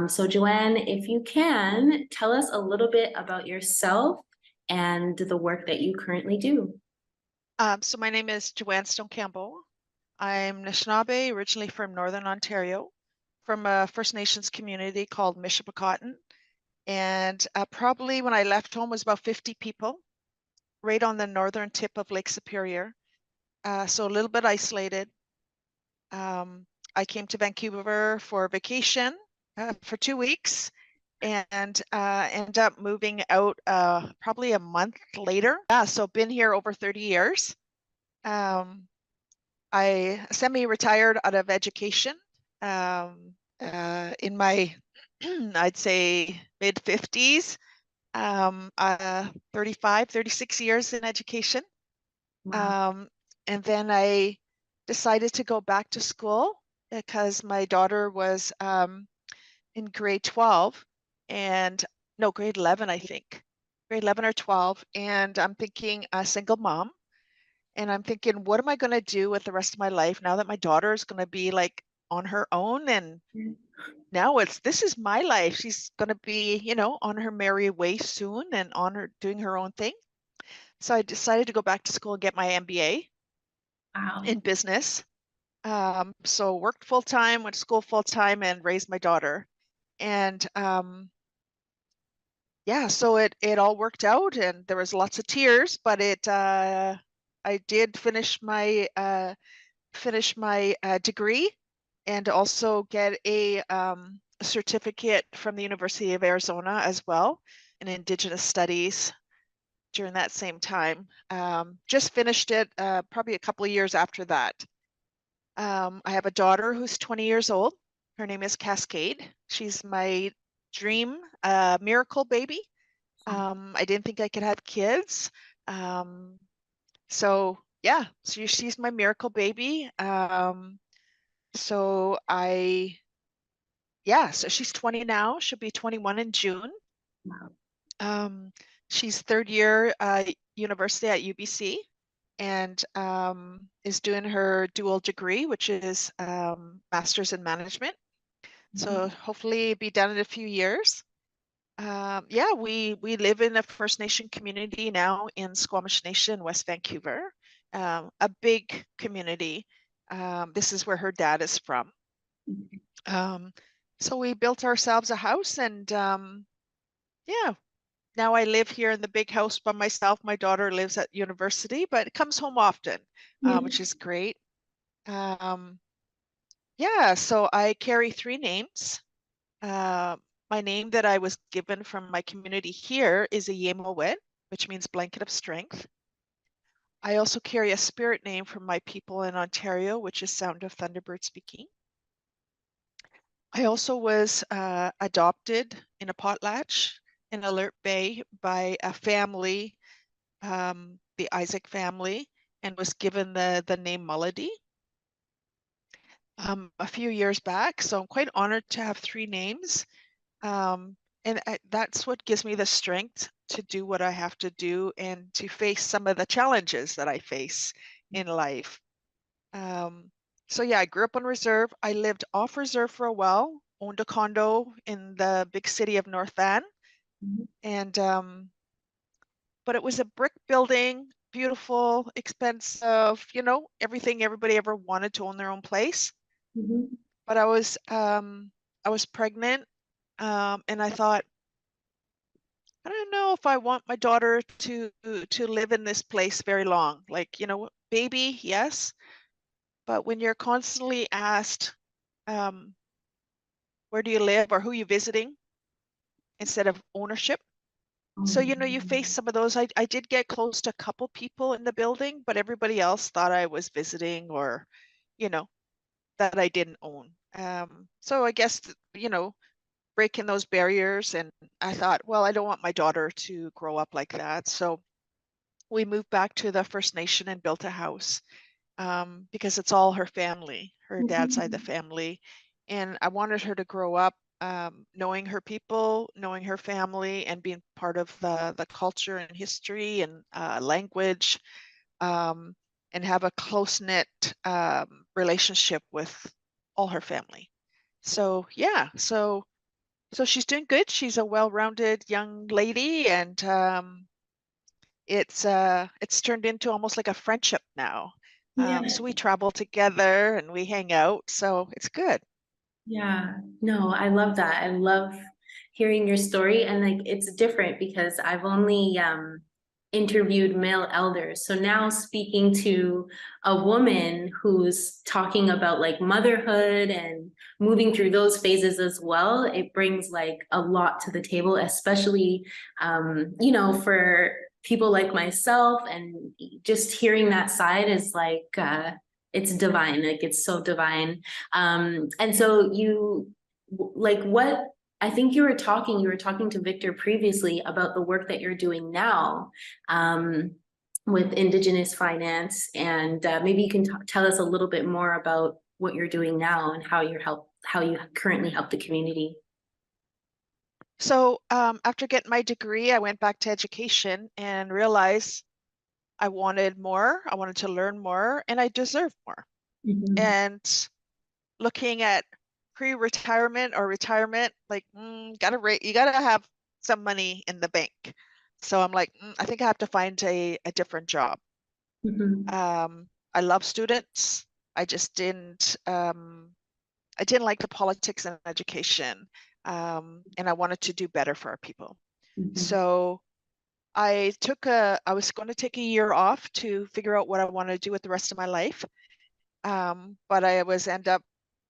So Joanne, if you can, tell us a little bit about yourself and the work that you currently do. So my name is Joanne Stone Campbell. I'm Anishinaabe, originally from Northern Ontario, from a First Nations community called Michipicoten. And probably when I left home was about 50 people, right on the northern tip of Lake Superior. So a little bit isolated. I came to Vancouver for vacation for 2 weeks and ended up moving out probably a month later. Yeah, so been here over 30 years. I semi-retired out of education in my, I'd say, mid-50s, 35, 36 years in education. Wow. And then I decided to go back to school because my daughter was in grade 12 and no, grade 11, I think, grade 11 or 12. And I'm thinking a single mom. And I'm thinking, what am I going to do with the rest of my life now that my daughter is going to be like on her own? And now this is my life. She's going to be, on her merry way soon and on her doing her own thing. So I decided to go back to school and get my MBA Wow. in business. So worked full time, went to school full time, and raised my daughter. And yeah, so it all worked out, and there was lots of tears, but I did finish my degree and also get a certificate from the University of Arizona as well in Indigenous Studies during that same time. Just finished it probably a couple of years after that. I have a daughter who's 20 years old. Her name is Cascade. She's my dream miracle baby. I didn't think I could have kids. So yeah, so she's my miracle baby. So so she's 20 now. She'll be 21 in June. Wow. She's third year university at UBC and is doing her dual degree, which is master's in management. So hopefully be done in a few years. Yeah, we live in a First Nation community now in Squamish Nation, West Vancouver, a big community. This is where her dad is from. So we built ourselves a house and yeah, now I live here in the big house by myself. My daughter lives at university, but comes home often, which is great. Yeah, so I carry three names. My name that I was given from my community here is Iy'imelwit, which means blanket of strength. I also carry a spirit name from my people in Ontario, which is Sound of Thunderbird Speaking. I also was adopted in a potlatch in Alert Bay by a family, the Isaac family, and was given the name Mulladie a few years back. So I'm quite honored to have three names. And that's what gives me the strength to do what I have to do and to face some of the challenges that I face in life. So yeah, I grew up on reserve. I lived off reserve for a while, owned a condo in the big city of North Van. And but it was a brick building, beautiful, expensive, everything everybody ever wanted to own their own place. But I was pregnant, and I thought, I don't know if I want my daughter to live in this place very long. Like, baby, yes, but when you're constantly asked, where do you live or who you visiting instead of ownership. So, you face some of those. I did get close to a couple people in the building, but everybody else thought I was visiting or, that I didn't own. So I guess, breaking those barriers. And I thought, well, I don't want my daughter to grow up like that. So we moved back to the First Nation and built a house because it's all her family, her dad's side of the family. And I wanted her to grow up knowing her people, knowing her family, and being part of the culture and history and language, and have a close-knit relationship with all her family. So yeah, so So she's doing good. She's a well-rounded young lady, and it's turned into almost like a friendship now. Yeah. So we travel together and we hang out, so it's good. Yeah, no, I love that. I love hearing your story, and like it's different because I've only interviewed male elders. So now speaking to a woman who's talking about like motherhood and moving through those phases as well, it brings like a lot to the table, especially you know, for people like myself, and just hearing that side is like it's divine, like it's so divine. And so you like what I think you were talking to Victor previously about the work that you're doing now with Indigenous finance, and maybe you can tell us a little bit more about what you're doing now and how you currently help the community. So after getting my degree, I went back to education and realized I wanted more. I wanted to learn more, and I deserve more. Mhm. And looking at pre-retirement or retirement, like you gotta have some money in the bank. So I'm like, I think I have to find a different job. Mhm. I love students. I just I didn't like the politics and education, and I wanted to do better for our people. Mhm. So I was going to take a year off to figure out what I wanted to do with the rest of my life. But I was end up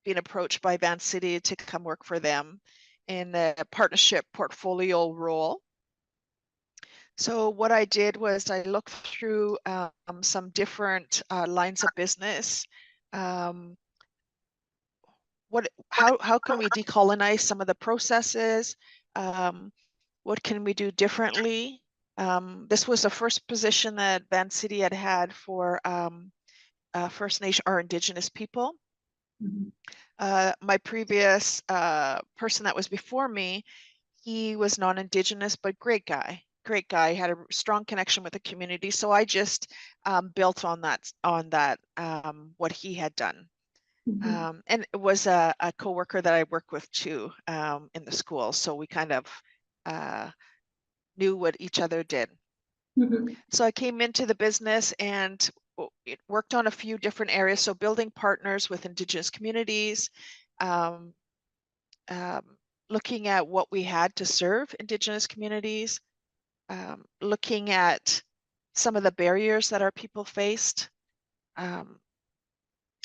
being approached by Van City to come work for them in a partnership portfolio role. So what I did was I looked through some different lines of business. Um, how can we decolonize some of the processes? Um, what can we do differently? This was the first position that Van City had had for First Nation or Indigenous people. Mhm. My previous person that was before me, he was non-Indigenous, but great guy. Great guy, had a strong connection with the community. So I just built on that, what he had done. Mhm. And it was a coworker that I worked with too in the school. So we kind of uh, knew what each other did. Mhm. So I came into the business and it worked on a few different areas. So building partners with Indigenous communities, um, um, looking at what we had to serve Indigenous communities, looking at some of the barriers that our people faced. Um,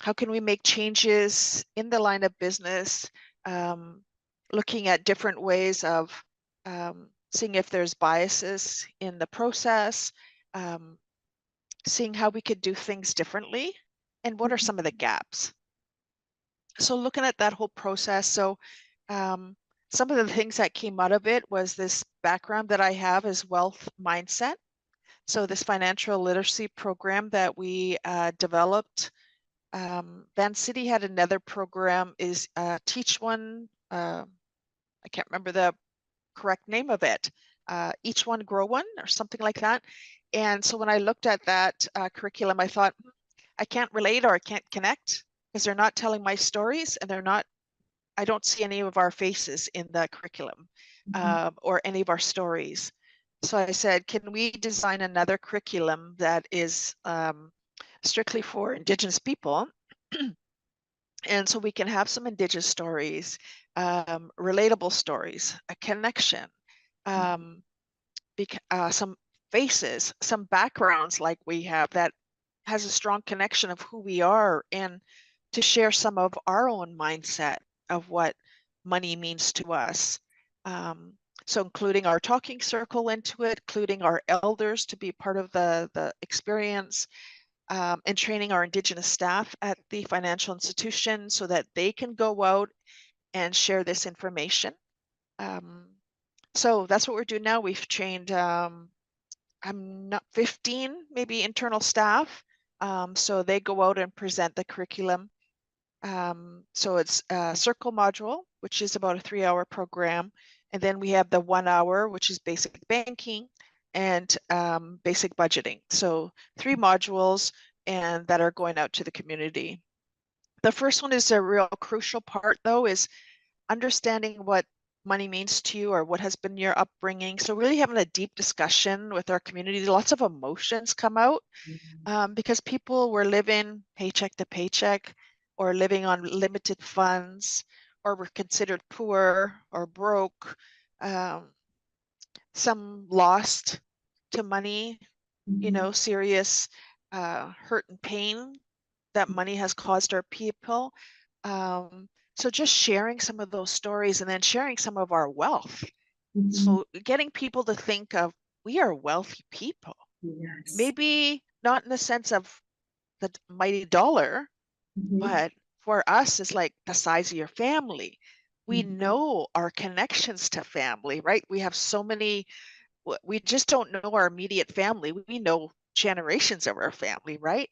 how can we make changes in the line of business? Um, looking at different ways of seeing if there's biases in the process, um, seeing how we could do things differently, and what are some of the gaps. So looking at that whole process, so um, some of the things that came out of it was this background that I have is wealth mindset. So this financial literacy program that we developed, Van City had another program is Teach One, I can't remember the correct name of it, Each One Grow One or something like that. And so when I looked at that curriculum, I thought, I can't relate or I can't connect because they're not telling my stories and I don't see any of our faces in the curriculum or any of our stories. So I said, can we design another curriculum that is strictly for Indigenous people? And so we can have some Indigenous stories, relatable stories, a connection, um, some faces, some backgrounds like we have that has a strong connection of who we are, and to share some of our own mindset of what money means to us. Um, so including our talking circle into it, including our elders to be part of the experience, and training our Indigenous staff at the financial institution so that they can go out and share this information. Um, so that's what we're doing now. We've trained I'm not 15, maybe internal staff. So they go out and present the curriculum. So it's a circle module, which is about a 3-hour program. And then we have the 1 hour, which is basic banking and basic budgeting. So 3 modules and that are going out to the community. The first one is a real crucial part though, is understanding what money means to you, or what has been your upbringing. So really having a deep discussion with our community. Lots of emotions come out because people were living paycheck to paycheck or living on limited funds or were considered poor or broke. Some lost to money, serious hurt and pain that money has caused our people. So just sharing some of those stories and then sharing some of our wealth. So getting people to think of, we are wealthy people. Yes. Maybe not in the sense of the mighty dollar, but for us, it's like the size of your family. We know our connections to family, right? We have so many, we just don't know our immediate family. We know generations of our family, right?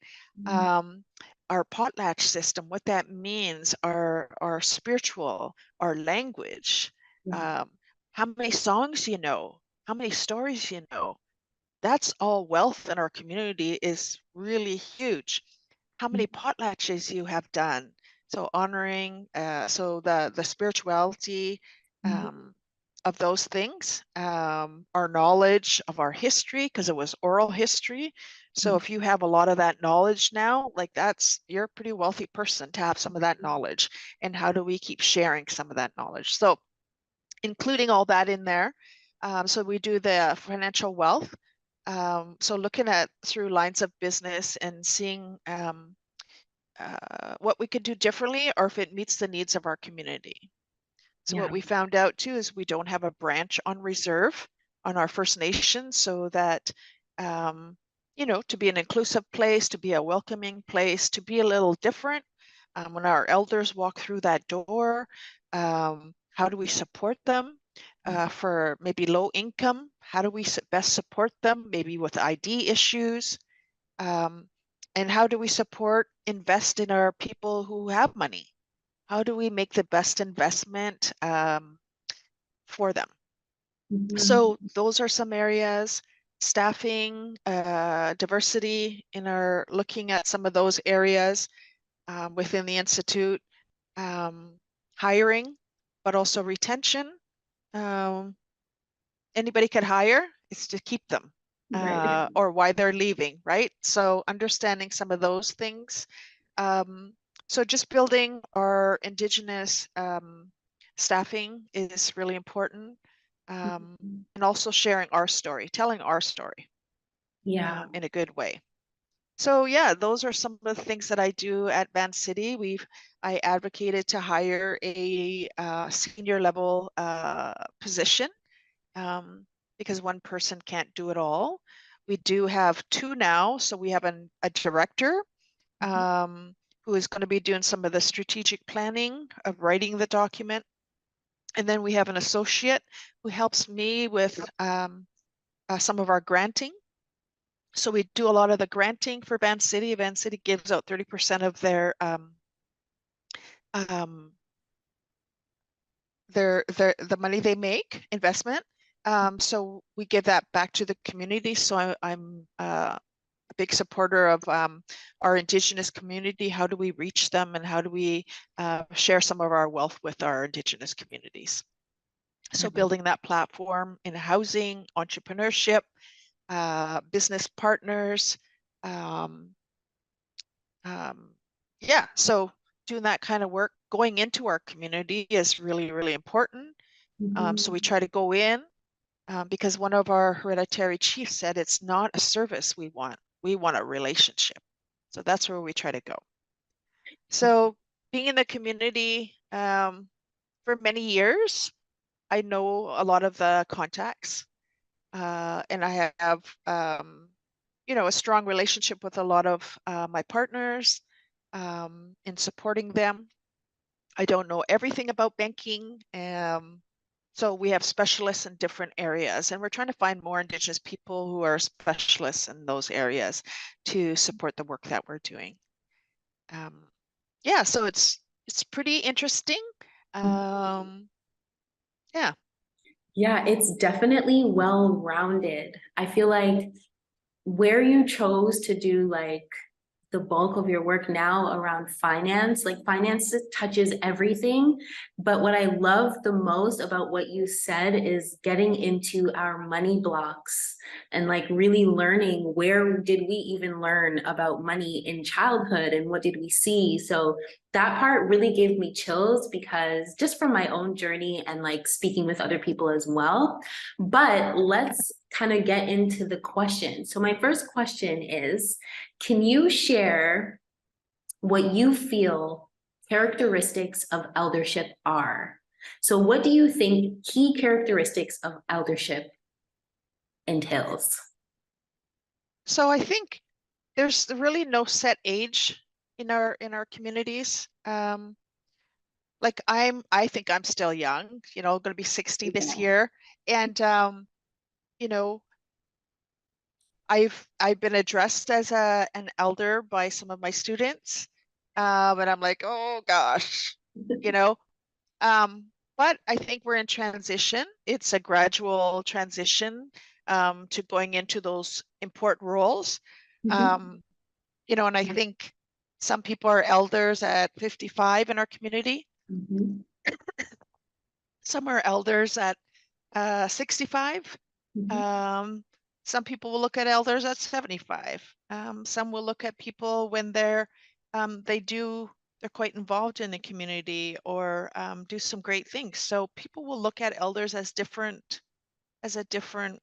Our potlatch system, what that means, our spiritual, our language, how many songs you know, how many stories you know. That's all wealth in our community is really huge. How many potlatches you have done. So honoring, so the spirituality of those things, our knowledge of our history, because it was oral history. So if you have a lot of that knowledge now, like you're a pretty wealthy person to have some of that knowledge. And how do we keep sharing some of that knowledge? So including all that in there. So we do the financial wealth. So looking at through lines of business and seeing what we could do differently or if it meets the needs of our community. So what we found out too is we don't have a branch on reserve on our First Nation, so that to be an inclusive place, to be a welcoming place, to be a little different. When our elders walk through that door, how do we support them? For maybe low income, how do we best support them? Maybe with ID issues. And how do we invest in our people who have money? How do we make the best investment for them? So those are some areas. Staffing, diversity looking at some of those areas within the Institute, hiring, but also retention. Anybody could hire, it's to keep them. Or why they're leaving, right? So understanding some of those things. So just building our Indigenous staffing is really important. And also sharing our story, telling our story in a good way. So yeah, those are some of the things that I do at Vancity. I advocated to hire a senior level position because one person can't do it all. We do have two now. So we have a director who is going to be doing some of the strategic planning of writing the document. And then we have an associate who helps me with some of our granting. So we do a lot of the granting for Vancity. Vancity gives out 30% of the money they make investment. So we give that back to the community. So I'm a big supporter of our Indigenous community. How do we reach them, and how do we share some of our wealth with our Indigenous communities? So building that platform in housing, entrepreneurship, business partners. Yeah, so doing that kind of work, going into our community is really, really important. So we try to go in because one of our hereditary chiefs said it's not a service we want a relationship. So that's where we try to go. So being in the community for many years, I know a lot of the contacts and I have a strong relationship with a lot of my partners in supporting them. I don't know everything about banking. So we have specialists in different areas, and we're trying to find more Indigenous people who are specialists in those areas to support the work that we're doing. Yeah, so it's pretty interesting. Yeah. Yeah, it's definitely well-rounded. I feel like where you chose to do like the bulk of your work now around finance. Like finance touches everything. But what I love the most about what you said is getting into our money blocks and like really learning where did we even learn about money in childhood and what did we see. So that part really gave me chills because just from my own journey and like speaking with other people as well. But let's kind of get into the question. So my first question is, can you share what you feel characteristics of eldership are? So what do you think key characteristics of eldership entails? So I think there's really no set age in our communities. Like I think I'm still young, going to be 60 this year. And you know, I've been addressed as an elder by some of my students. And I'm like, oh gosh, you know. But I think we're in transition. It's a gradual transition to going into those important roles. Um, and I think some people are elders at 55 in our community. Mhm. Some are elders at 65. Mhm. Some people will look at elders at 75. Some will look at people when they're quite involved in the community or do some great things. So people will look at elders as a different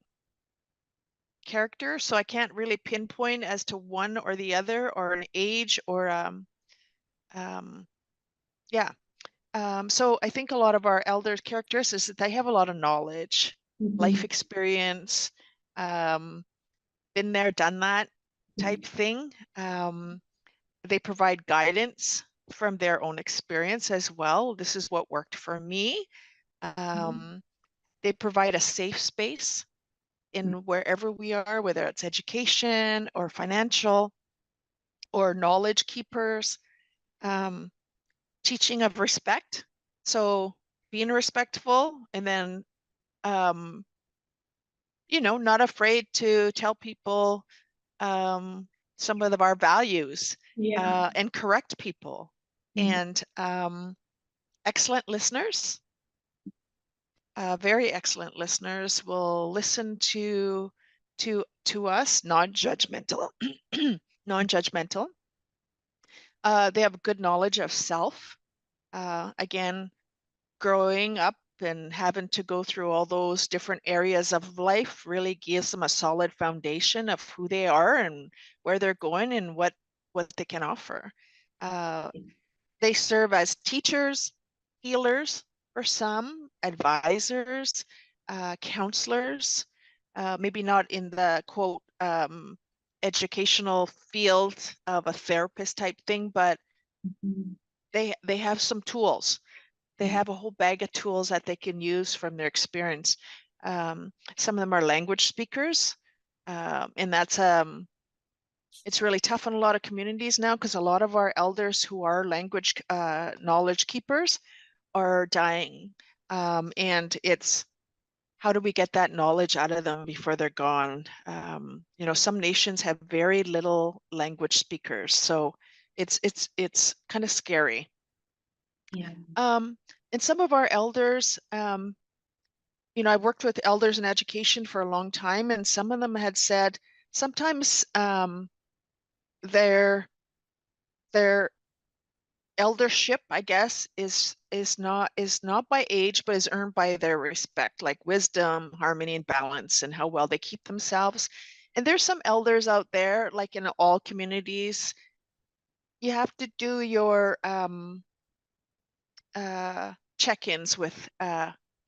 character. So I can't really pinpoint as to one or the other or an age or yeah. So I think a lot of our elders' characteristics is that they have a lot of knowledge, life experience, been there, done that type thing. They provide guidance from their own experience as well. This is what worked for me. They provide a safe space in wherever we are, whether it's education or financial or knowledge keepers, teaching of respect. So being respectful and then, not afraid to tell people some of our values and correct people and excellent listeners, very excellent listeners will listen to us, non-judgmental, non-judgmental. They have good knowledge of self. Again, growing up and having to go through all those different areas of life really gives them a solid foundation of who they are and where they're going and what they can offer. They serve as teachers, healers for some, advisors, counselors, maybe not in the quote educational field of a therapist type thing, but they have some tools. They have a whole bag of tools that they can use from their experience. Some of them are language speakers, and that's it's really tough in a lot of communities now because a lot of our elders who are language knowledge keepers are dying, and it's how do we get that knowledge out of them before they're gone? Some nations have very little language speakers, so it's kind of scary. Yeah. And some of our elders, I've worked with elders in education for a long time, and some of them had said sometimes their eldership, I guess, is not by age, but is earned by their respect, like wisdom, harmony, and balance, and how well they keep themselves. And there's some elders out there, like in all communities, you have to do your check-ins with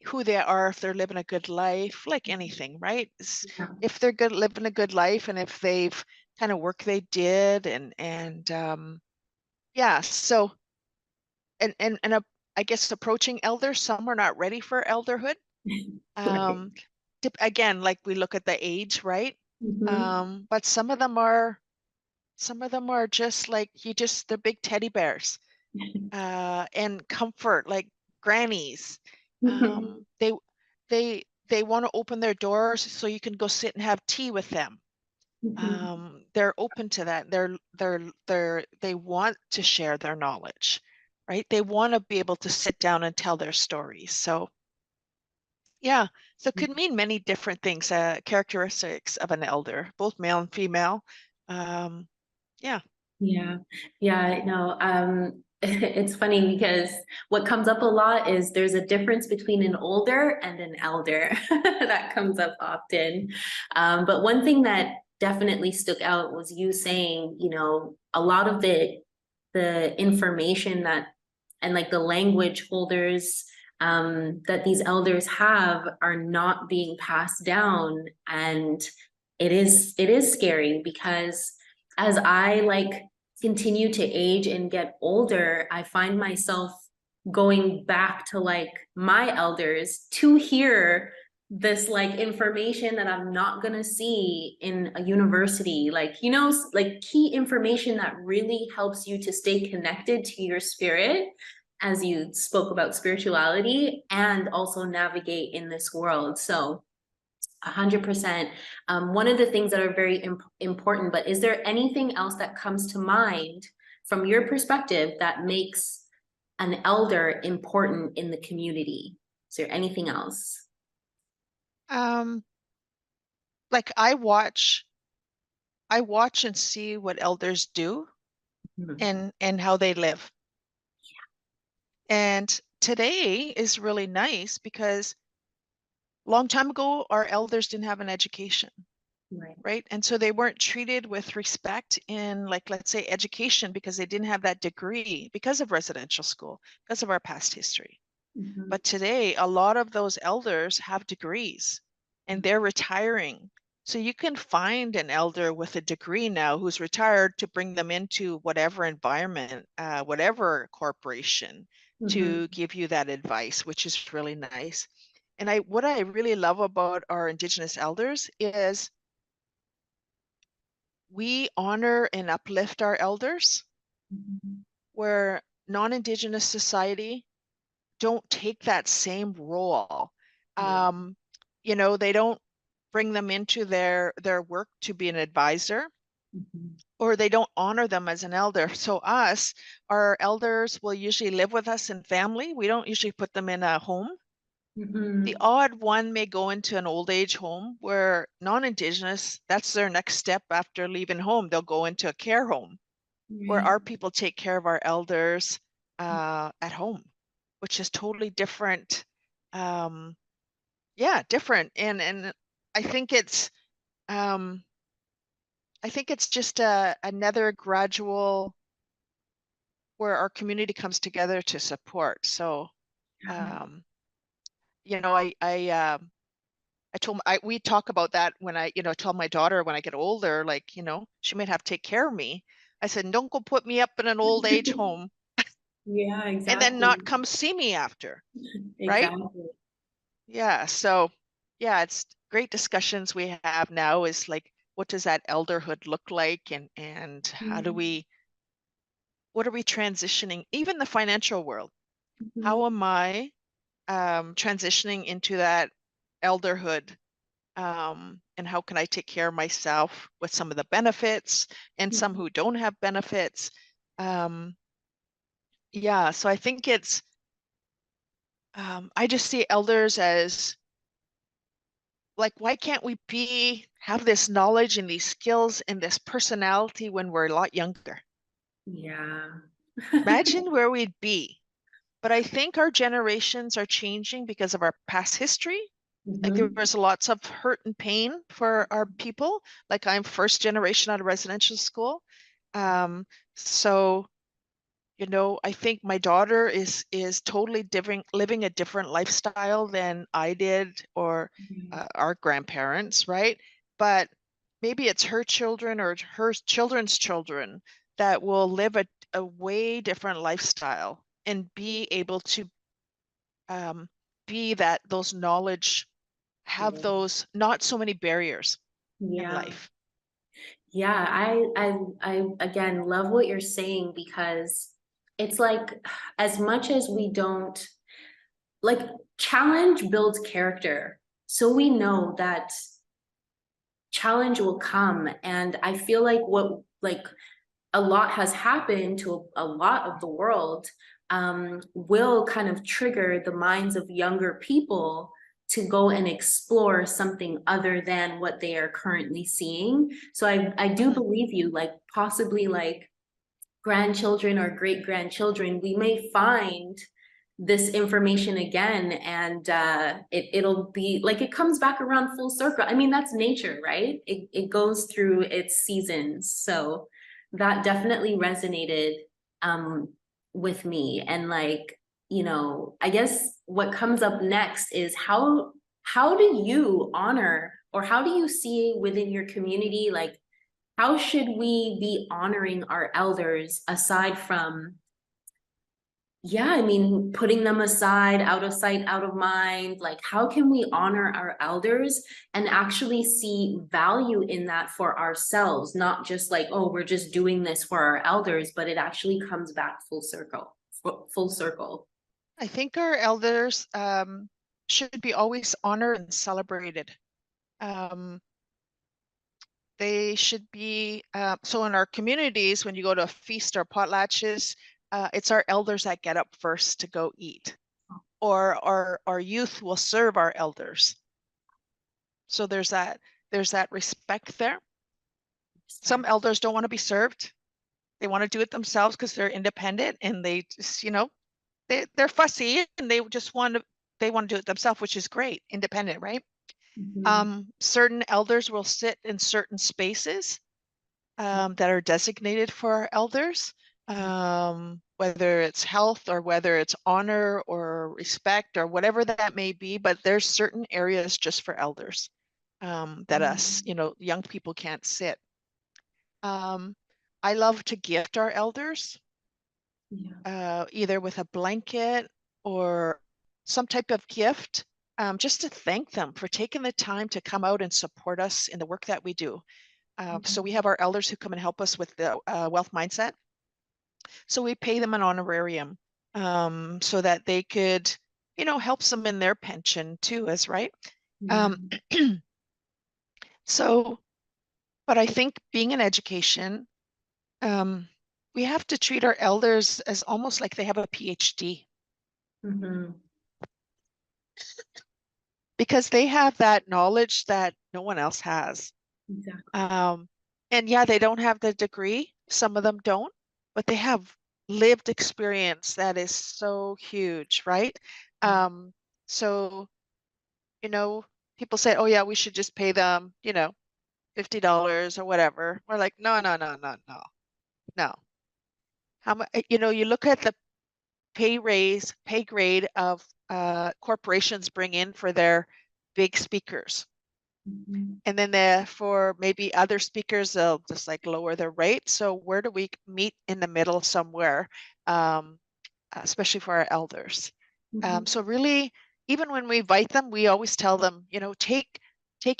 who they are, if they're living a good life, like anything, right? If they're living a good life, and if they've kind of work they did, and yeah, so I guess approaching elders, some are not ready for elderhood. Again, like we look at the age, right? But some of them are just like they're big teddy bears. And comfort, like grannies. They want to open their doors so you can go sit and have tea with them. They're open to that. They want to share their knowledge, right? They want to be able to sit down and tell their stories. So yeah, so it could mean many different things, characteristics of an elder, both male and female. Yeah. Yeah, yeah, no, it's funny because what comes up a lot is there's a difference between an older and an elder that comes up often. But one thing that definitely stuck out was you saying, you know, a lot of the information that and like the language holders that these elders have are not being passed down, and it is scary because as I like continue to age and get older, I find myself going back to like my elders to hear this like information that I'm not gonna see in a university, like, you know, like key information that really helps you to stay connected to your spirit as you spoke about spirituality and also navigate in this world. So 100%. One of the things that are very important, but is there anything else that comes to mind from your perspective that makes an elder important in the community? Is there anything else? Um, like I watch and see what elders do Mhm. and how they live. And today is really nice because long time ago, our elders didn't have an education, Right. right? And so they weren't treated with respect in, like, let's say, education because they didn't have that degree because of residential school, because of our past history. Mhm. But today, a lot of those elders have degrees and they're retiring. So you can find an elder with a degree now who's retired to bring them into whatever environment, whatever corporation, Mhm. to give you that advice, which is really nice. And what I really love about our Indigenous elders is we honor and uplift our elders, Mhm. where non-Indigenous society don't take that same role. Yeah. Um, they don't bring them into their work to be an advisor, Mhm. or they don't honor them as an elder. So our elders will usually live with us in family. We don't usually put them in a home. The Mhm. odd one may go into an old age home where non-Indigenous, that's their next step after leaving home. They'll go into a care home where Right. our people take care of our elders at home, which is totally different. Um, yeah, different. And I think it's um, just another gradual where our community comes together to support. So um, you know, we talk about that when I tell my daughter when I get older, like, she might have to take care of me. I said, don't go put me up in an old age home Yeah, and then exactly. not come see me after, right? Exactly. Yeah. So yeah, it's great discussions we have now is like, what does that elderhood look like? And Mhm. what are we transitioning? Even the financial world. Mhm. How am I transitioning into that elderhood? And how can I take care of myself with some of the benefits and some Mhm. who don't have benefits? Um, yeah, so I think I just see elders as like, why can't we have this knowledge and these skills and this personality when we're a lot younger? Yeah. Imagine where we'd be. But I think our generations are changing because of our past history. Like there Mhm. was lots of hurt and pain for our people. Like I'm first generation out of residential school. Um, so I think my daughter is totally different, living a different lifestyle than I did or Mhm. our grandparents, right? But maybe it's her children or her children's children that will live a way different lifestyle and be able to um, be those knowledge, have Yeah. those not so many barriers in Yeah. life. Yeah, I again love what you're saying because it's like as much as we don't like challenge builds character. So we know that challenge will come. And I feel like what, like, a lot has happened to a lot of the world, will kind of trigger the minds of younger people to go and explore something other than what they are currently seeing. So I do believe you, like possibly like grandchildren or great grandchildren, we may find this information again, and it'll be like it comes back around full circle. I mean, that's nature, right? It goes through its seasons. So that definitely resonated um with me. And like, you know, I guess what comes up next is how do you honor, or how do you see within your community, like how should we be honoring our elders aside from, yeah, I mean, putting them aside, out of sight, out of mind? Like, how can we honor our elders and actually see value in that for ourselves? Not just like, oh, we're just doing this for our elders, but it actually comes back full circle, full circle. I think our elders should be always honored and celebrated. They should be, so in our communities, when you go to a feast or potlatches, it's our elders that get up first to go eat, or our youth will serve our elders. So there's that respect there. Some elders don't want to be served. They want to do it themselves because they're independent, and they just, you know, they're fussy and they just want to do it themselves, which is great, independent, right? Certain elders will sit in certain spaces that are designated for our elders, whether it's health or whether it's honor or respect or whatever that may be, but there's certain areas just for elders that us, you know, young people can't sit. I love to gift our elders, either with a blanket or some type of gift, just to thank them for taking the time to come out and support us in the work that we do. So we have our elders who come and help us with the wealth mindset. So we pay them an honorarium so that they could, you know, help them in their pension too, is right. So, but I think being in education, we have to treat our elders as almost like they have a PhD. Because they have that knowledge that no one else has. Exactly. And yeah, they don't have the degree. Some of them don't, but they have lived experience that is so huge, right? So, you know, people say, oh yeah, we should just pay them, you know, $50 or whatever. We're like, no. How much, you know, you look at the pay grade of corporations bring in for their big speakers. And then for maybe other speakers, they'll just like lower their rate. So where do we meet in the middle somewhere, especially for our elders? So really, even when we invite them, we always tell them, you know, take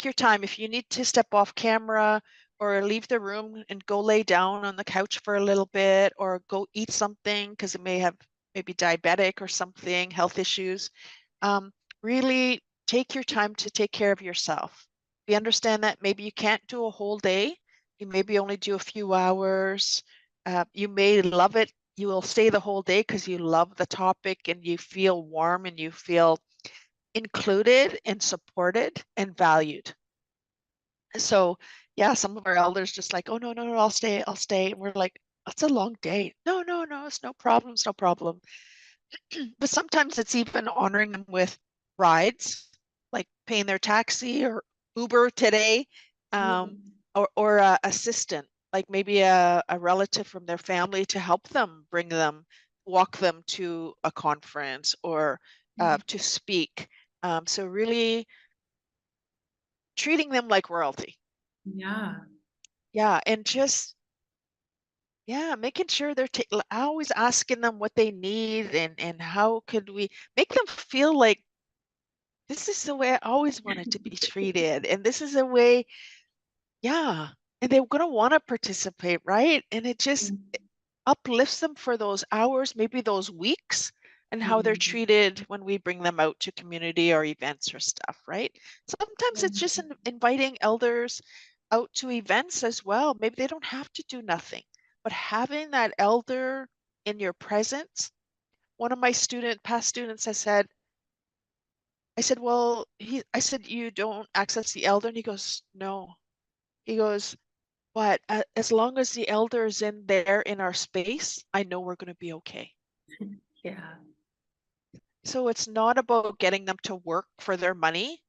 your time. If you need to step off camera or leave the room and go lay down on the couch for a little bit, or go eat something because it may have maybe diabetic or something, health issues, really take your time to take care of yourself. We understand that maybe you can't do a whole day. You maybe only do a few hours. You may love it. You will stay the whole day because you love the topic and you feel warm and you feel included and supported and valued. So yeah, some of our elders just like, oh, no, I'll stay. And we're like, it's a long day. No, it's no problem. It's no problem. But sometimes it's even honoring them with rides, like paying their taxi or Uber today, or a assistant, like maybe a relative from their family to help them, walk them to a conference or to speak. So really treating them like royalty. Yeah, and just making sure they're always asking them what they need, and how could we make them feel like this is the way I always wanted to be treated, and this is a way, and they're gonna want to participate, right? And it just uplifts them for those hours, maybe those weeks, and how they're Mhm. treated when we bring them out to community or events or stuff, right? Sometimes it's just inviting elders out to events as well. Maybe they don't have to do nothing, but having that elder in your presence. One of my past students, I said, well, I said, you don't access the elder? And he goes, no. He goes, but as long as the elder is in there in our space, I know we're going to be okay. Yeah. So it's not about getting them to work for their money.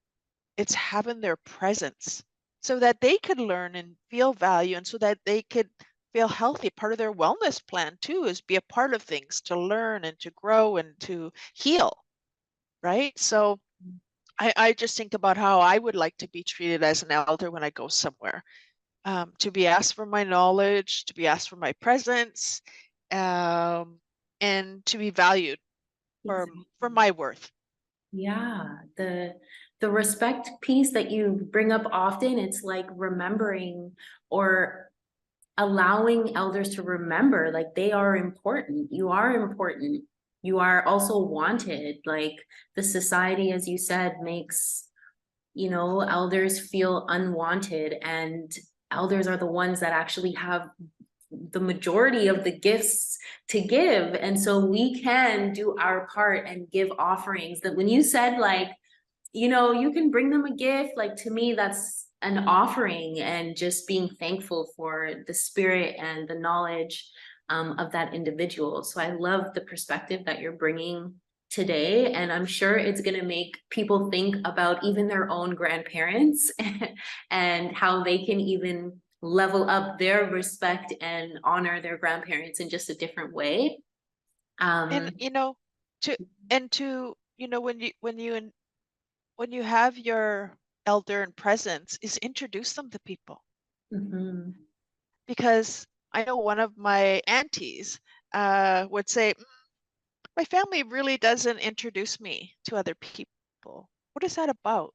It's having their presence so that they could learn and feel value, and so that they could feel healthy. Part of their wellness plan too is be a part of things, to learn and to grow and to heal, right? So I just think about how I would like to be treated as an elder when I go somewhere, to be asked for my knowledge, to be asked for my presence, um, and to be valued for Exactly. my worth. Yeah, the respect piece that you bring up often, it's like remembering or allowing elders to remember like they are important. You are important. You are also wanted. Like the society, as you said, makes, elders feel unwanted, and elders are the ones that actually have the majority of the gifts to give. And so we can do our part and give offerings. That when you said like, you can bring them a gift, like to me, that's an offering, and just being thankful for the spirit and the knowledge of that individual. So I love the perspective that you're bringing today. And I'm sure it's going to make people think about even their own grandparents and how they can even level up their respect and honor their grandparents in just a different way. And Um, to when you have your elder in presence, is introduce them to people. mhm. Because I know one of my aunties would say, my family really doesn't introduce me to other people. What is that about?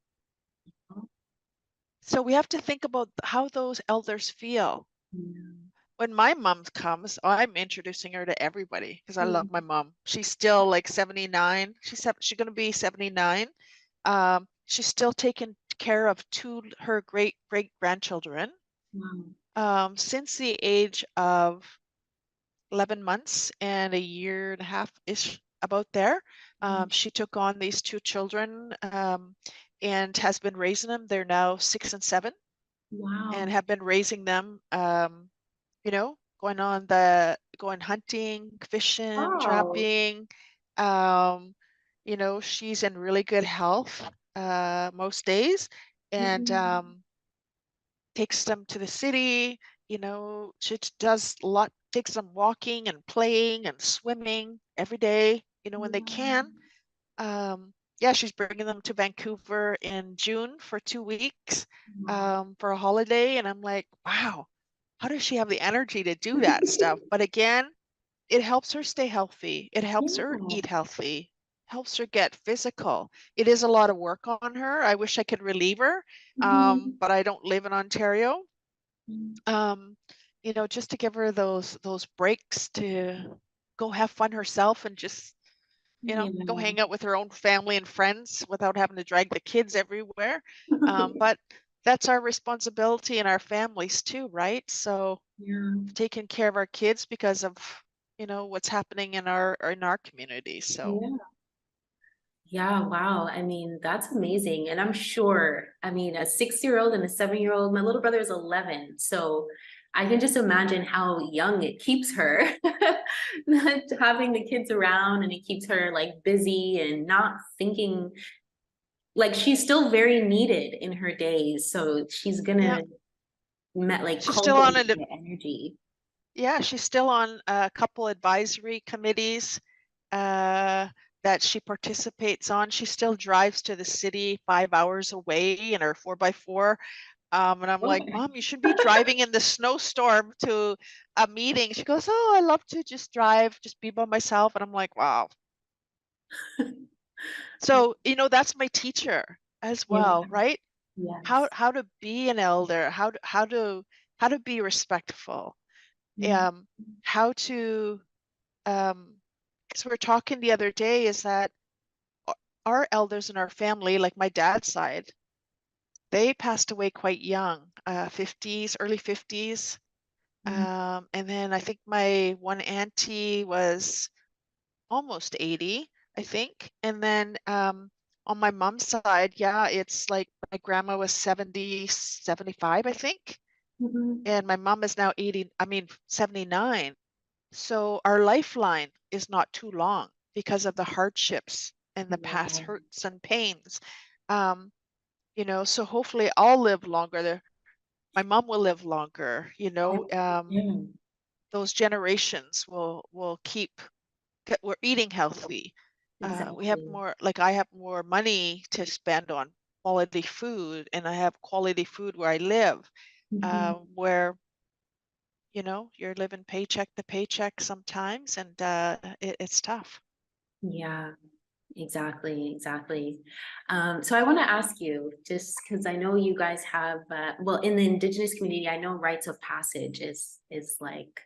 So we have to think about how those elders feel. Yeah. When my mom comes, I'm introducing her to everybody because I love my Mhm. mom. She's still like 79. She's going to be 79. She's still taking care of her great grandchildren Wow. since the age of 11 months and a year and a half ish, about there. She took on these two children, and has been raising them. They're now 6 and 7, and Wow. have been raising them, going hunting, fishing, Wow. trapping. She's in really good health most days, and Mhm. takes them to the city. She does a lot, takes them walking and playing and swimming every day, when they can. Yeah, she's bringing them to Vancouver in June for 2 weeks, Wow. for a holiday. And I'm like, wow, how does she have the energy to do that stuff? But again, it helps her stay healthy. It helps her Yeah. eat healthy, helps her get physical. It is a lot of work on her. I wish I could relieve her, Mhm. but I don't live in Ontario. Um, just to give her those breaks to go have fun herself, and just, go Yeah. hang out with her own family and friends without having to drag the kids everywhere. But that's our responsibility in our families too, right? So Yeah. taking care of our kids because of, what's happening in our community. So Yeah. Yeah, wow. I mean, that's amazing. And I'm sure, I mean, a 6-year-old and a 7-year-old, my little brother is 11. So I can just imagine how young it keeps her, not having the kids around, and it keeps her like busy and not thinking, like she's still very needed in her days. So she's yeah, gonna like she's still on cultivate it. the energy. Yeah, she's still on a couple advisory committees uh, that she participates on. She still drives to the city 5 hours away in her 4x4. And I'm like, Okay. Mom, you should be driving in the snowstorm to a meeting. She goes, oh, I love to just drive, just be by myself. And I'm like, wow. So, that's my teacher as Yeah. well, right? How Yes. how to be an elder, how to be respectful, Mm. um, how to um, So we're talking the other day is that our elders in our family, like my dad's side, they passed away quite young, 50s, early 50s. And then I think my one auntie was almost 80, I think. And then on my mom's side, yeah, it's like my grandma was 70, 75, I think. And my mom is now 79. So our lifeline is not too long because of the hardships and the past Yeah. hurts and pains. Um, so hopefully I'll live longer. My mom will live longer, Yeah, those generations will keep, we're eating healthy. We have exactly. more, like I have more money to spend on quality food, and I have quality food where I live, where, you're living paycheck to paycheck sometimes, and it's tough. Yeah, exactly, exactly. So I want to ask you, just because I know you guys have, well, in the Indigenous community, I know rites of passage is like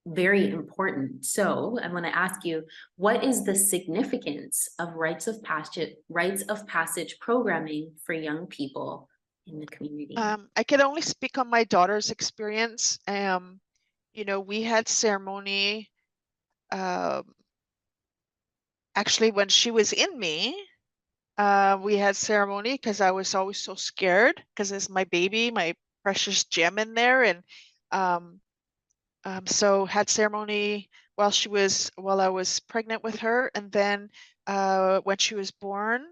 very important. So I want to ask you, what is the significance of rites of passage programming for young people in the community? I can only speak on my daughter's experience. We had ceremony, um, actually when she was in me. We had ceremony because I was always so scared because it's my baby, my precious gem in there. And um, so had ceremony while I was pregnant with her. And then when she was born,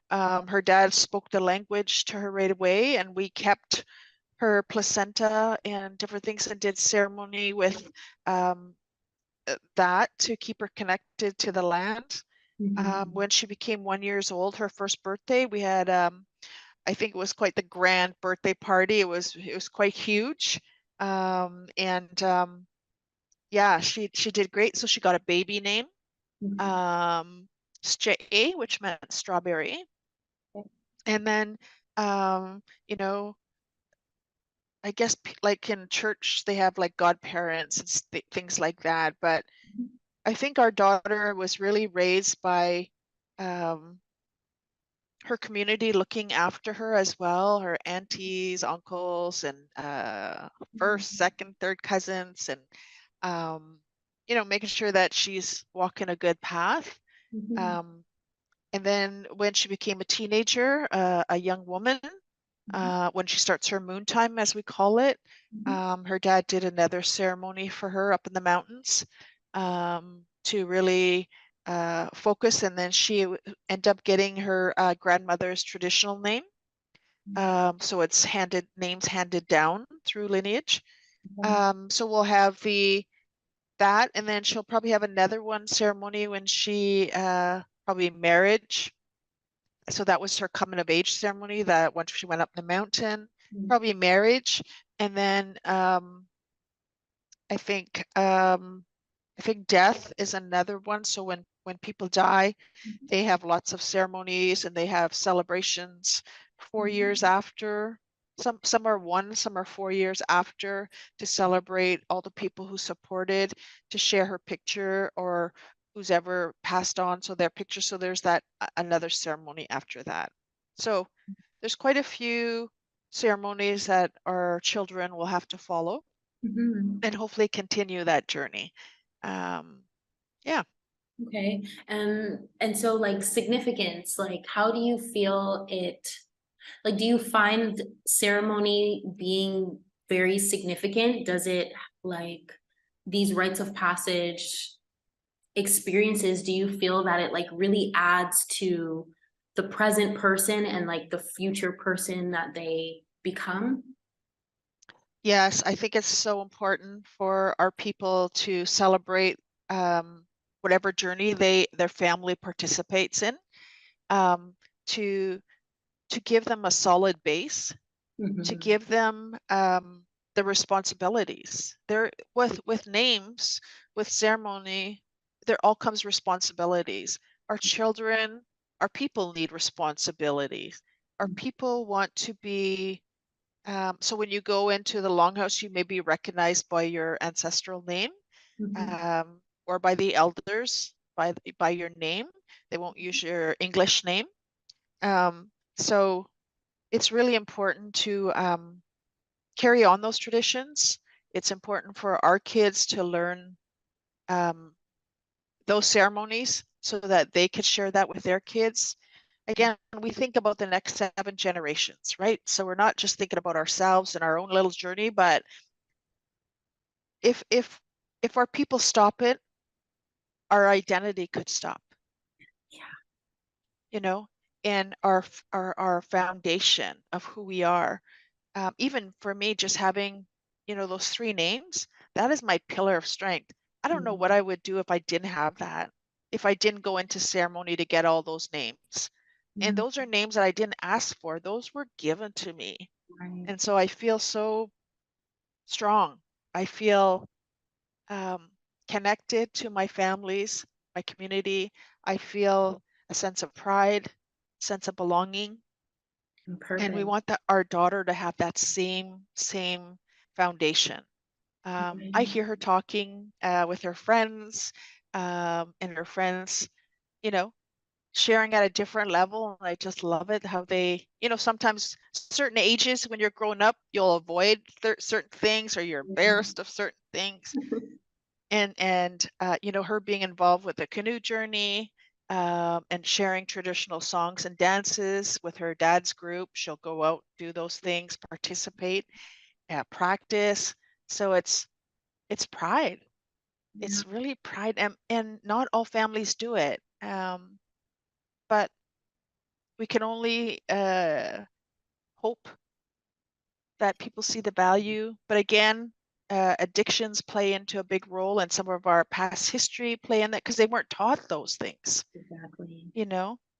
her dad spoke the language to her right away, and we kept her placenta and different things and did ceremony with um, that to keep her connected to the land. When she became 1 years old, her first birthday, we had I think it was quite the grand birthday party. It was quite huge. And yeah, she did great. So she got a baby name, Stray, which meant strawberry. And then um, you know, I guess like in church they have like godparents and things like that. But I think our daughter was really raised by um her community looking after her as well, her aunties, uncles, and first, second, third cousins, and making sure that she's walking a good path. Um, and then when she became a teenager, a young woman, when she starts her moon time, as we call it, her dad did another ceremony for her up in the mountains to really focus, and then she ended up getting her grandmother's traditional name. So it's names handed down through lineage. So we'll have that, and then she'll probably have another one ceremony when she probably marriage. So that was her coming of age ceremony, that once she went up the mountain, probably marriage, and then I think death is another one. So when people die, they have lots of ceremonies and they have celebrations 4 years after. Some are 1, some are 4 years after, to celebrate all the people who supported, to share her picture or who's ever passed on, so their picture. So there's that another ceremony after that. So there's quite a few ceremonies that our children will have to follow and hopefully continue that journey. Yeah. Okay. And so like significance, like how do you feel it, like do you find ceremony being very significant? Does it like these rites of passage experiences, do you feel that it like really adds to the present person and like the future person that they become? Yes, I think it's so important for our people to celebrate whatever journey their family participates in, um, to give them a solid base, to give them the responsibilities. There with names, with ceremony, there all comes responsibilities. Our children, our people need responsibilities. Our people want to be so when you go into the longhouse, you may be recognized by your ancestral name. or by the elders by your name. They won't use your English name. So it's really important to carry on those traditions. It's important for our kids to learn those ceremonies so that they could share that with their kids. Again, we think about the next 7 generations, right? So we're not just thinking about ourselves and our own little journey, but if our people stop it, our identity could stop. Yeah. You know, and our foundation of who we are. Even for me, just having, those 3 names, that is my pillar of strength. I don't know what I would do if I didn't have that, if I didn't go into ceremony to get all those names. And those are names that I didn't ask for. Those were given to me. Right. And so I feel so strong. I feel connected to my families, my community. I feel a sense of pride, sense of belonging. And we Perfect. want our daughter to have that same foundation. I hear her talking with her friends, and her friends, you know, sharing at a different level. And I just love it how they, sometimes certain ages when you're growing up, you'll avoid certain things or you're embarrassed of certain things. And her being involved with the canoe journey, and sharing traditional songs and dances with her dad's group. She'll go out, do those things, participate, practice. So it's pride. Yeah. It's really pride, and not all families do it. But we can only hope that people see the value. But again, addictions play into a big role, and some of our past history play in that because they weren't taught those things, Exactly.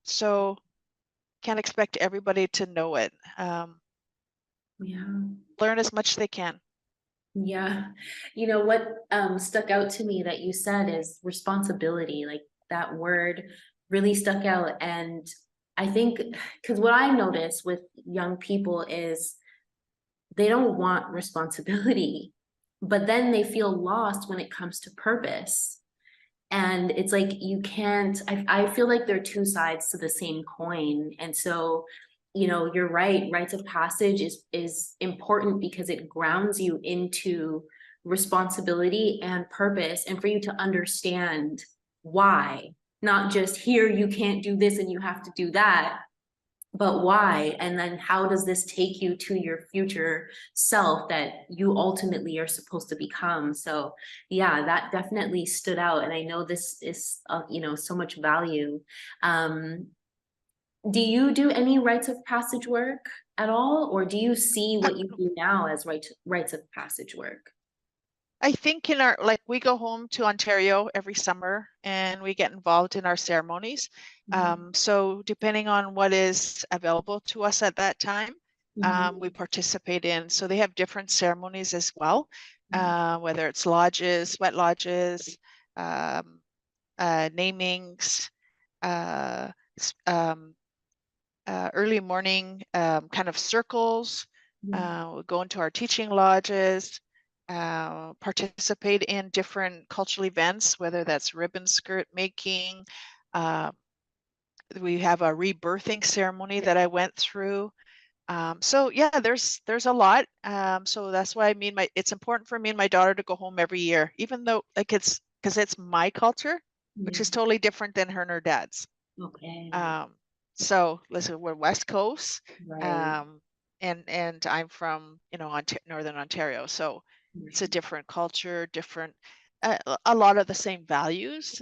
So can't expect everybody to know it. Yeah. Learn as much as they can. Yeah. You know what stuck out to me that you said is responsibility. Like that word really stuck out. And I think because what I notice with young people is they don't want responsibility, but then they feel lost when it comes to purpose. And it's like you can't, I feel like they're two sides to the same coin. And so, you're right, rites of passage is important because it grounds you into responsibility and purpose, and for you to understand why, not just here you can't do this and you have to do that, but why, and then how does this take you to your future self that you ultimately are supposed to become. So yeah, that definitely stood out, and I know this is so much value. Do you do any rites of passage work at all, or do you see what you do now as rites of passage work? I think we go home to Ontario every summer and we get involved in our ceremonies. So depending on what is available to us at that time, we participate in. So they have different ceremonies as well, whether it's lodges, sweat lodges, namings, uh, early morning kind of circles. We go into our teaching lodges, participate in different cultural events, whether that's ribbon skirt making. We have a rebirthing ceremony that I went through. So yeah, there's a lot. So that's why it's important for me and my daughter to go home every year, even though because it's my culture, which is totally different than her and her dad's. Okay. So listen, we're West Coast, Right. and I'm from Northern Ontario, so it's a different culture, different, a lot of the same values,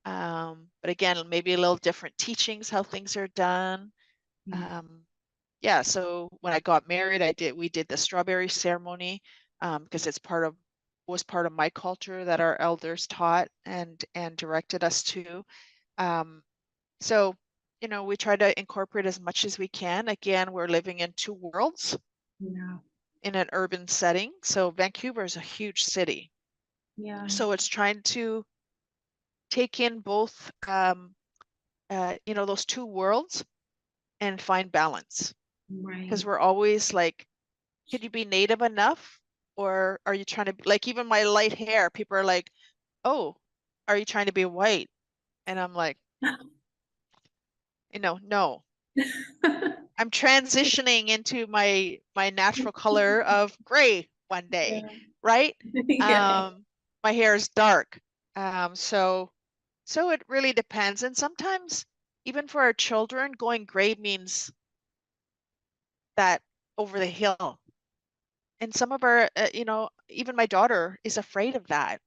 but again, maybe a little different teachings, how things are done. Yeah, so when I got married, we did the strawberry ceremony, because was part of my culture that our elders taught and directed us to. So, we try to incorporate as much as we can. Again, we're living in 2 worlds Yeah. in an urban setting. So Vancouver is a huge city. Yeah. So it's trying to take in both, those 2 worlds and find balance. Right. Because we're always like, can you be native enough? Or are you trying to, like, even my light hair, people are like, oh, are you trying to be white? And I'm like, no, I'm transitioning into my natural color of gray one day, right? Yeah. My hair is dark. So it really depends. And sometimes even for our children, going gray means that over the hill. And some of our, even my daughter is afraid of that.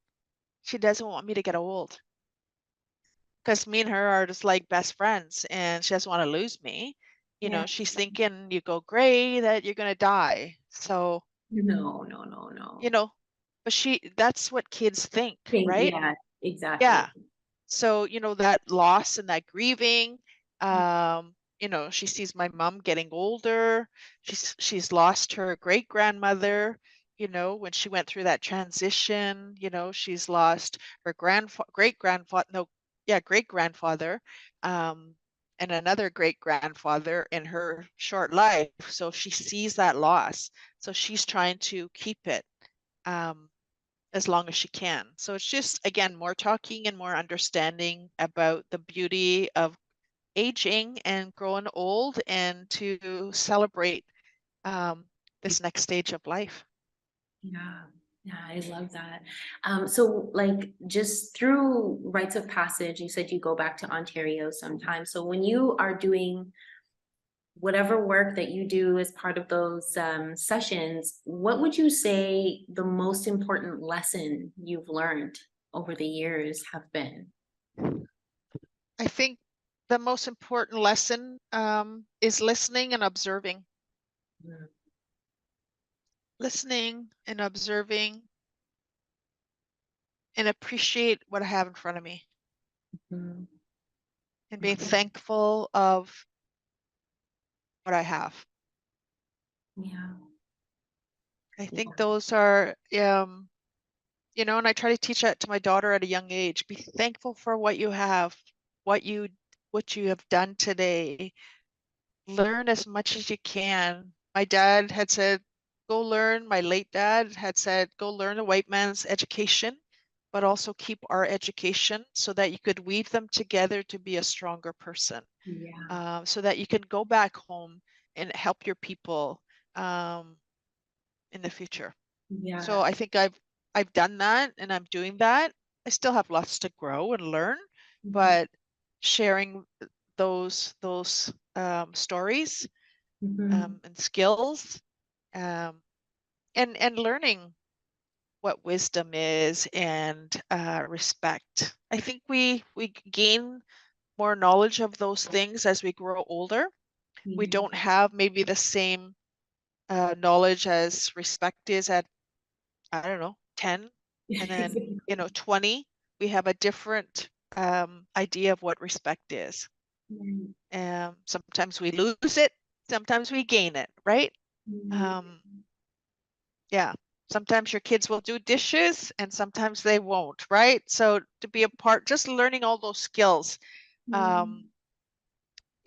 She doesn't want me to get old because me and her are just like best friends and she doesn't want to lose me. Yeah. She's thinking you go gray that you're going to die. So, No, no, no, you no. know, but that's what kids think, right? Yeah, exactly. Yeah. So, that loss and that grieving, she sees my mom getting older. She's lost her great grandmother, when she went through that transition, she's lost her great grandfather, no, yeah, great grandfather, um, and another great grandfather in her short life. So she sees that loss. So she's trying to keep it. As long as she can. So it's just, again, more talking and more understanding about the beauty of aging and growing old and to celebrate um, this next stage of life. Yeah. Yeah, I love that. So like just through rites of passage, you said you go back to Ontario sometimes. So when you are doing whatever work that you do as part of those sessions, what would you say the most important lesson you've learned over the years have been? I think the most important lesson is listening and observing. Mm. Listening and observing and appreciate what I have in front of me Mhm. and being thankful of what I have. Yeah. I Yeah. think those are and I try to teach that to my daughter at a young age. Be thankful for what you have, what you what you have done today. Learn as much as you can. My dad had said, go learn. My late dad had said, go learn a white man's education, but also keep our education so that you could weave them together to be a stronger person. Yeah. So that you can go back home and help your people um, in the future. So Yeah. I think I've done that and I'm doing that. I still have lots to grow and learn, Mhm. but sharing those stories Mhm. and skills um, and learning what wisdom is and respect. I think we gain more knowledge of those things as we grow older. We Yeah. don't have maybe the same knowledge as respect is at I don't know, 10, and then, 20, we have a different idea of what respect is. Sometimes we lose it, sometimes we gain it, right? Um, yeah. Sometimes your kids will do dishes and sometimes they won't, right? So to be a part, just learning all those skills. Um,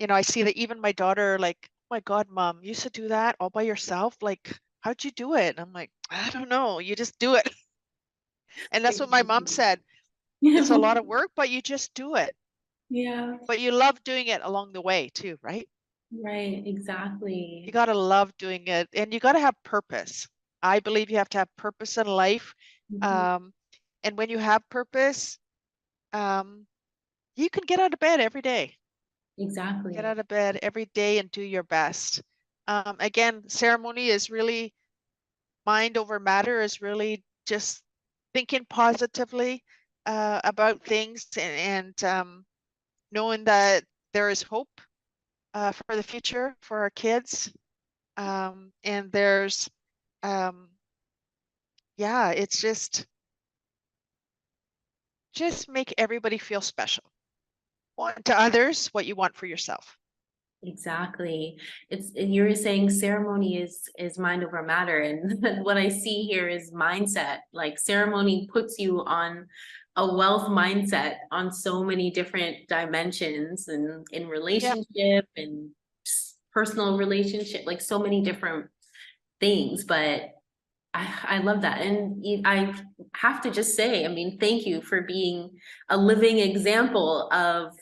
I see that even my daughter, like, oh my God, mom, you used to do that all by yourself. Like, how'd you do it? And I'm like, I don't know. You just do it. And that's what my mom said. It's a lot of work, but you just do it. Yeah. But you love doing it along the way too, right? Right. You Exactly. got to love doing it and you got to have purpose. I believe you have to have purpose in life. Mhm. Um, and when you have purpose, um, you can get out of bed every day. Get Exactly. out of bed every day and do your best. Again, ceremony is really mind over matter is really just thinking positively about things and knowing that there is hope for the future for our kids. And there's, um, yeah, it's just make everybody feel special. Want to others what you want for yourself. Exactly. You were saying ceremony is mind over matter, and what I see here is mindset. Like ceremony puts you on a wealth mindset on so many different dimensions and in Yeah, relationship and personal relationship, like so many different things. But I love that. And I have to just say, I mean, thank you for being a living example of,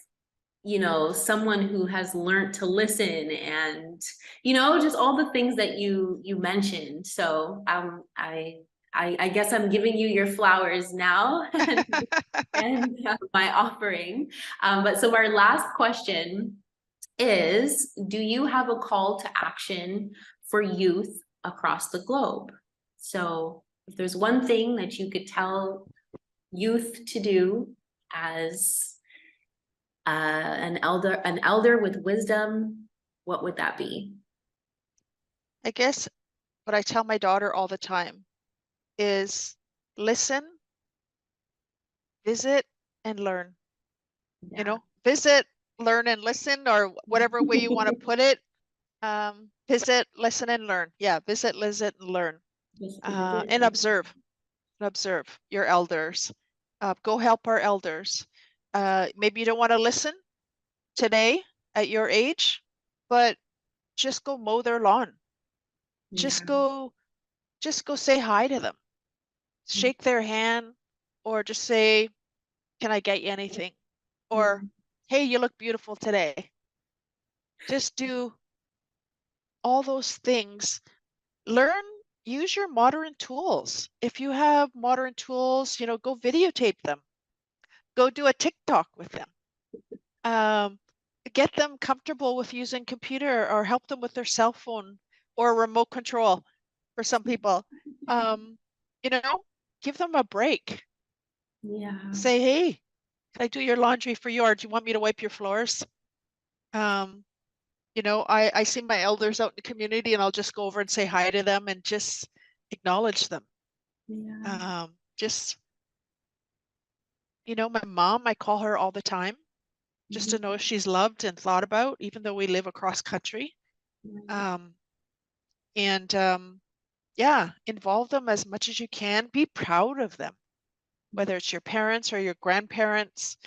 someone who has learned to listen and, just all the things that you mentioned. So I guess I'm giving you your flowers now and my offering. But so our last question is, do you have a call to action for youth across the globe? So if there's one thing that you could tell youth to do as an elder with wisdom, what would that be? I guess what I tell my daughter all the time is listen, visit, and learn. Yeah. Visit, learn, and listen, or whatever way you want to put it. Visit, listen, and learn. Yeah, visit, listen, and learn. Just to visit. And observe your elders. Go help our elders. Maybe you don't want to listen today at your age, but just go mow their lawn. Yeah. Just go say hi to them. Shake their hand, or just say, can I get you anything? Or, hey, you look beautiful today. Just do all those things. Learn, use your modern tools. If you have modern tools, go videotape them. Go do a TikTok with them. Get them comfortable with using computer, or help them with their cell phone or remote control for some people. You know, give them a break. Yeah. Say, hey, can I do your laundry for you, or do you want me to wipe your floors? I see my elders out in the community, and I'll just go over and say hi to them and just acknowledge them. Yeah. Just, my mom, I call her all the time just to know she's loved and thought about, even though we live across country. Um, and yeah, involve them as much as you can. Be proud of them, whether it's your parents or your grandparents.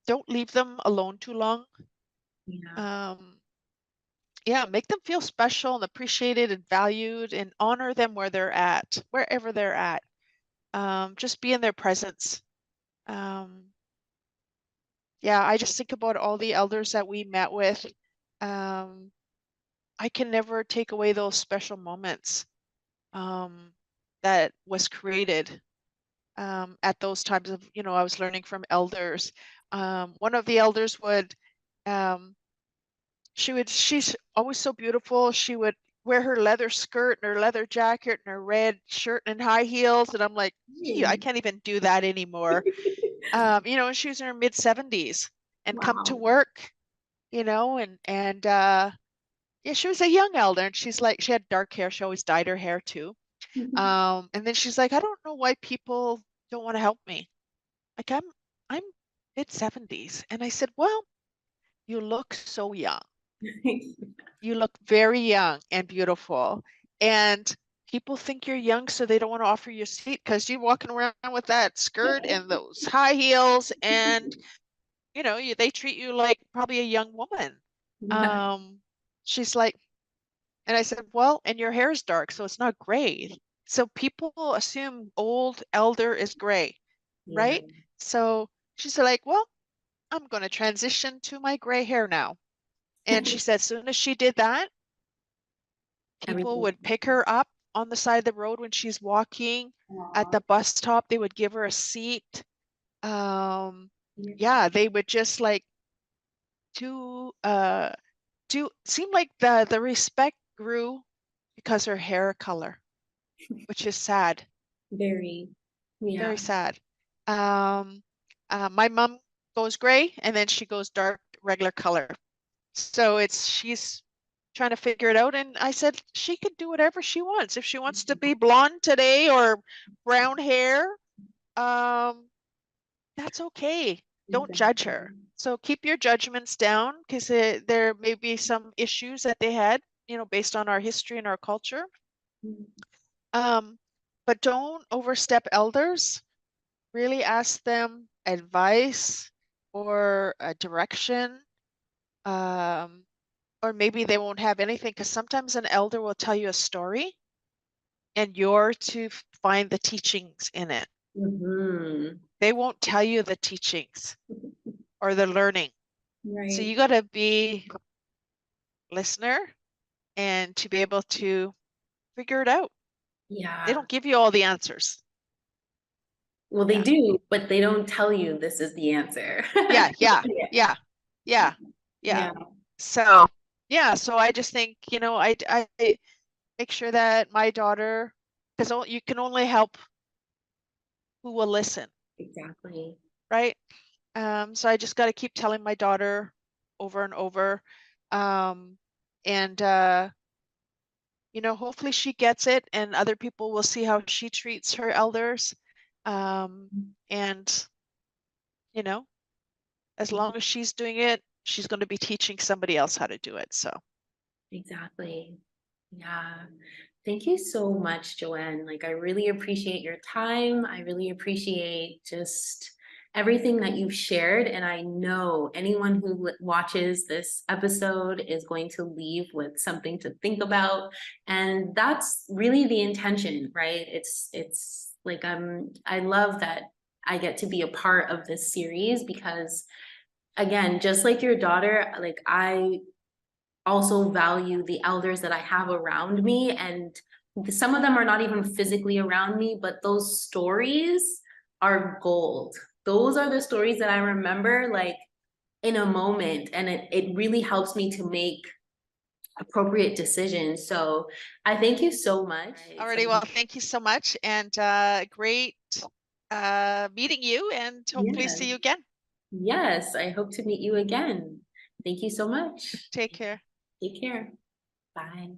Don't leave them alone too long. Yeah. Yeah, make them feel special and appreciated and valued, and honor them wherever they're at. Just be in their presence. Um, yeah, I just think about all the elders that we met with. Um, I can never take away those special moments that was created at those times of, I was learning from elders. One of the elders would, um, she's always so beautiful. She would wear her leather skirt and her leather jacket and her red shirt and high heels. And I'm like, gee, I can't even do that anymore. And she was in her mid 70s and come to Wow. work, yeah, she was a young elder, and she had dark hair. She always dyed her hair too. And then she's like, I don't know why people don't want to help me. Like I'm mid 70s. And I said, well, you look so young. You look very young and beautiful. And people think you're young, so they don't want to offer you a seat because you're walking around with that skirt and those high heels, and they treat you like probably a young woman. Yeah. Um, she's like, and I said, well, and your hair is dark, so it's not gray. So people assume old elder is gray, Yeah. right? So she's like, well, I'm going to transition to my gray hair now. And she said, as soon as she did that, people Everything. would pick her up on the side of the road when she's walking. At Aw. the bus stop, they would give her a seat. Um, yeah, they would just like do seem like the respect grew because her hair color, which is sad, Very. Yeah. very sad. Um, my mom goes gray, and then she goes dark, regular color. So she's trying to figure it out. And I said she could do whatever she wants. If she wants to be blonde today or brown hair, um, that's okay. Don't judge Exactly. her. So keep your judgments down, because there may be some issues that they had, based on our history and our culture. Um, but don't overstep elders. Really ask them advice or a direction. Um, or maybe they won't have anything, because sometimes an elder will tell you a story and you're to find the teachings in it. Mhm. They won't tell you the teachings or the learning. So Right. you got to be listener and to be able to figure it out. They Yeah. don't give you all the answers. Well, they Yeah. do, but they don't tell you this is the answer. Yeah, yeah, Yeah. yeah, yeah, yeah. Yeah. So, yeah, so I just think, I make sure that my daughter, because you can only help who will listen, Exactly. right? So I just got to keep telling my daughter over and over. Um, and hopefully she gets it and other people will see how she treats her elders. And, you know, as long as she's doing it, she's going to be teaching somebody else how to do it. So Exactly. Yeah. Thank you so much, Joanne. Like, I really appreciate your time. I really appreciate just everything that you've shared. And I know anyone who watches this episode is going to leave with something to think about. And that's really the intention, right? It's like I love that I get to be a part of this series because again, just like your daughter, like I also value the elders that I have around me. And some of them are not even physically around me, but those stories are gold. Those are the stories that I remember like in a moment. And it really helps me to make appropriate decisions. So I thank you so much. alrighty, well, thank you so much and great meeting you and hopefully Yeah. see you again. Yes, I hope to meet you again. Thank you so much. Take care. Take care. Bye.